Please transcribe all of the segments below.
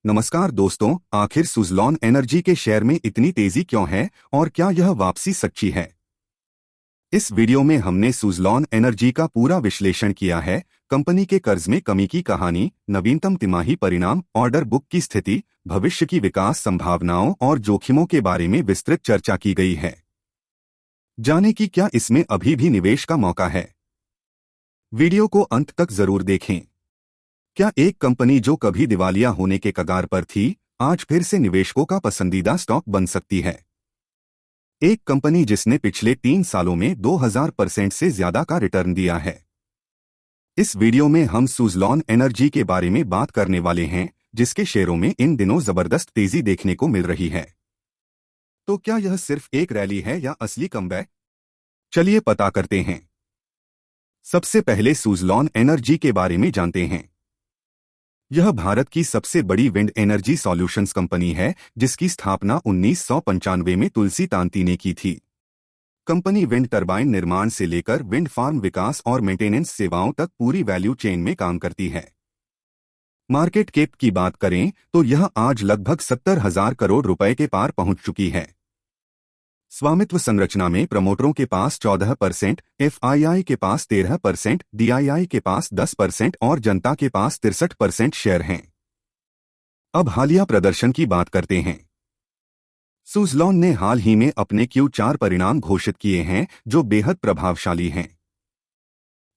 नमस्कार दोस्तों, आखिर सुज़लॉन एनर्जी के शेयर में इतनी तेजी क्यों है और क्या यह वापसी सच्ची है? इस वीडियो में हमने सुज़लॉन एनर्जी का पूरा विश्लेषण किया है। कंपनी के कर्ज में कमी की कहानी, नवीनतम तिमाही परिणाम, ऑर्डर बुक की स्थिति, भविष्य की विकास संभावनाओं और जोखिमों के बारे में विस्तृत चर्चा की गई है। जाने कि क्या इसमें अभी भी निवेश का मौका है। वीडियो को अंत तक जरूर देखें। क्या एक कंपनी जो कभी दिवालिया होने के कगार पर थी, आज फिर से निवेशकों का पसंदीदा स्टॉक बन सकती है? एक कंपनी जिसने पिछले 3 सालों में 2000% से ज्यादा का रिटर्न दिया है। इस वीडियो में हम सुज़लॉन एनर्जी के बारे में बात करने वाले हैं, जिसके शेयरों में इन दिनों जबरदस्त तेजी देखने को मिल रही है। तो क्या यह सिर्फ एक रैली है या असली कमबैक? चलिए पता करते हैं। सबसे पहले सुज़लॉन एनर्जी के बारे में जानते हैं। यह भारत की सबसे बड़ी विंड एनर्जी सॉल्यूशंस कंपनी है, जिसकी स्थापना 1995 में तुलसी तांती ने की थी। कंपनी विंड टरबाइन निर्माण से लेकर विंड फार्म विकास और मेंटेनेंस सेवाओं तक पूरी वैल्यू चेन में काम करती है। मार्केट कैप की बात करें तो यह आज लगभग 70,000 करोड़ रुपए के पार पहुंच चुकी है। स्वामित्व संरचना में प्रमोटरों के पास 14%, एफआईआई के पास 13%, डीआईआई के पास 10% और जनता के पास 63% शेयर हैं। अब हालिया प्रदर्शन की बात करते हैं। सुज़लॉन ने हाल ही में अपने Q4 परिणाम घोषित किए हैं, जो बेहद प्रभावशाली हैं।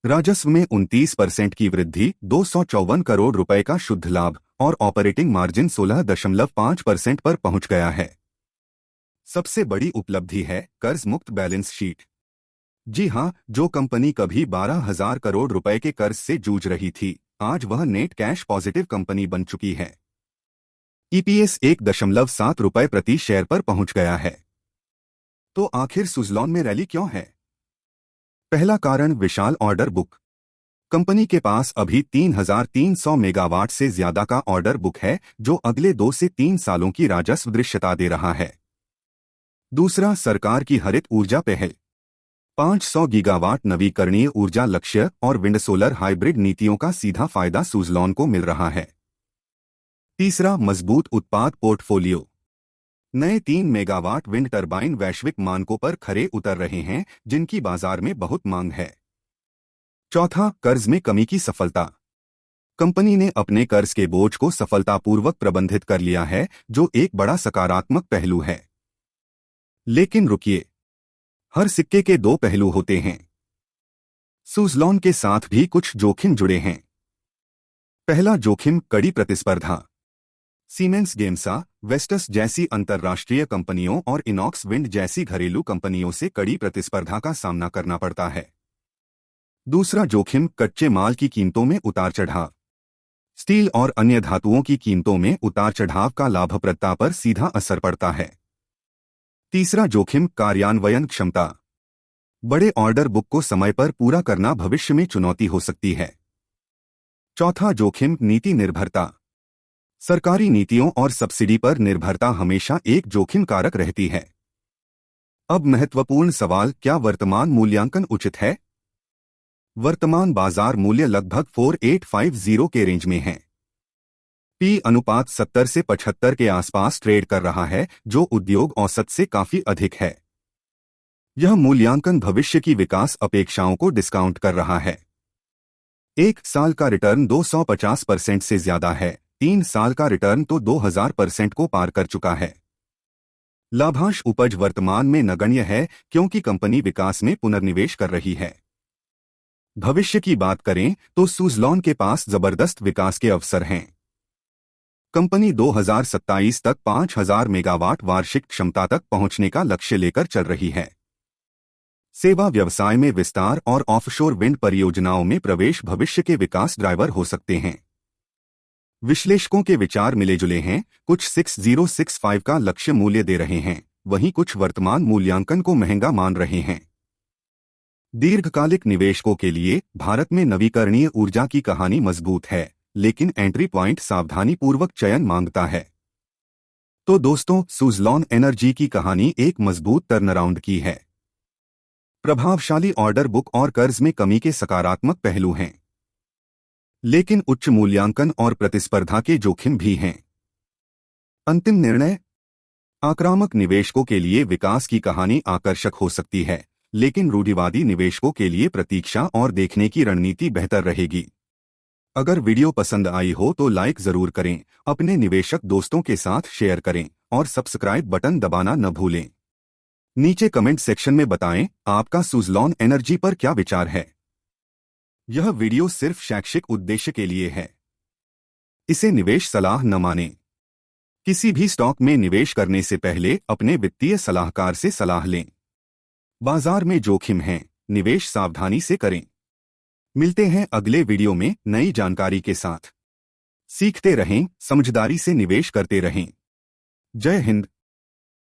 राजस्व में 29% की वृद्धि, 254 करोड़ रुपए का शुद्ध लाभ और ऑपरेटिंग मार्जिन 16.5% पर पहुंच गया है। सबसे बड़ी उपलब्धि है कर्ज मुक्त बैलेंस शीट। जी हां, जो कंपनी कभी 12,000 करोड़ रुपए के कर्ज से जूझ रही थी, आज वह नेट कैश पॉजिटिव कंपनी बन चुकी है। ईपीएस 1.7 रुपए प्रति शेयर पर पहुंच गया है। तो आखिर सुज़लॉन में रैली क्यों है? पहला कारण विशाल ऑर्डर बुक। कंपनी के पास अभी 3,300 मेगावाट से ज्यादा का ऑर्डर बुक है, जो अगले 2 से 3 सालों की राजस्व दृश्यता दे रहा है। दूसरा, सरकार की हरित ऊर्जा पहल। 500 गीगावाट नवीकरणीय ऊर्जा लक्ष्य और विंड सोलर हाइब्रिड नीतियों का सीधा फायदा सुज़लॉन को मिल रहा है। तीसरा, मजबूत उत्पाद पोर्टफोलियो। नए 3 मेगावाट विंड टरबाइन वैश्विक मानकों पर खरे उतर रहे हैं, जिनकी बाजार में बहुत मांग है। चौथा, कर्ज में कमी की सफलता। कंपनी ने अपने कर्ज के बोझ को सफलतापूर्वक प्रबंधित कर लिया है, जो एक बड़ा सकारात्मक पहलू है। लेकिन रुकिए, हर सिक्के के 2 पहलू होते हैं। सुज़लॉन के साथ भी कुछ जोखिम जुड़े हैं। पहला जोखिम, कड़ी प्रतिस्पर्धा। सीमेंस गेमसा, वेस्टस जैसी अंतर्राष्ट्रीय कंपनियों और इनॉक्स विंड जैसी घरेलू कंपनियों से कड़ी प्रतिस्पर्धा का सामना करना पड़ता है। दूसरा जोखिम, कच्चे माल की कीमतों में उतार चढ़ाव। स्टील और अन्य धातुओं की कीमतों में उतार चढ़ाव का लाभप्रदता पर सीधा असर पड़ता है। तीसरा जोखिम, कार्यान्वयन क्षमता। बड़े ऑर्डर बुक को समय पर पूरा करना भविष्य में चुनौती हो सकती है। चौथा जोखिम, नीति निर्भरता। सरकारी नीतियों और सब्सिडी पर निर्भरता हमेशा एक जोखिम कारक रहती है। अब महत्वपूर्ण सवाल, क्या वर्तमान मूल्यांकन उचित है? वर्तमान बाजार मूल्य लगभग 4850 के रेंज में है। पी अनुपात 70 से 75 के आसपास ट्रेड कर रहा है, जो उद्योग औसत से काफी अधिक है। यह मूल्यांकन भविष्य की विकास अपेक्षाओं को डिस्काउंट कर रहा है। 1 साल का रिटर्न 250% से ज्यादा है, 3 साल का रिटर्न तो 2000% को पार कर चुका है। लाभांश उपज वर्तमान में नगण्य है, क्योंकि कंपनी विकास में पुनर्निवेश कर रही है। भविष्य की बात करें तो सुज़लॉन के पास जबरदस्त विकास के अवसर हैं। कंपनी 2027 तक 5,000 मेगावाट वार्षिक क्षमता तक पहुंचने का लक्ष्य लेकर चल रही है। सेवा व्यवसाय में विस्तार और ऑफशोर विंड परियोजनाओं में प्रवेश भविष्य के विकास ड्राइवर हो सकते हैं। विश्लेषकों के विचार मिले-जुले हैं, कुछ 6065 का लक्ष्य मूल्य दे रहे हैं, वहीं कुछ वर्तमान मूल्यांकन को महंगा मान रहे हैं। दीर्घकालिक निवेशकों के लिए भारत में नवीकरणीय ऊर्जा की कहानी मजबूत है, लेकिन एंट्री पॉइंट सावधानीपूर्वक चयन मांगता है। तो दोस्तों, सुज़लॉन एनर्जी की कहानी एक मजबूत टर्नअराउंड की है। प्रभावशाली ऑर्डर बुक और कर्ज में कमी के सकारात्मक पहलू हैं, लेकिन उच्च मूल्यांकन और प्रतिस्पर्धा के जोखिम भी हैं। अंतिम निर्णय। आक्रामक निवेशकों के लिए विकास की कहानी आकर्षक हो सकती है, लेकिन रूढ़िवादी निवेशकों के लिए प्रतीक्षा और देखने की रणनीति बेहतर रहेगी। अगर वीडियो पसंद आई हो तो लाइक जरूर करें, अपने निवेशक दोस्तों के साथ शेयर करें और सब्सक्राइब बटन दबाना न भूलें। नीचे कमेंट सेक्शन में बताएं आपका सुज़लॉन एनर्जी पर क्या विचार है। यह वीडियो सिर्फ शैक्षिक उद्देश्य के लिए है, इसे निवेश सलाह न मानें। किसी भी स्टॉक में निवेश करने से पहले अपने वित्तीय सलाहकार से सलाह लें। बाजार में जोखिम है, निवेश सावधानी से करें। मिलते हैं अगले वीडियो में नई जानकारी के साथ। सीखते रहें, समझदारी से निवेश करते रहें। जय हिंद।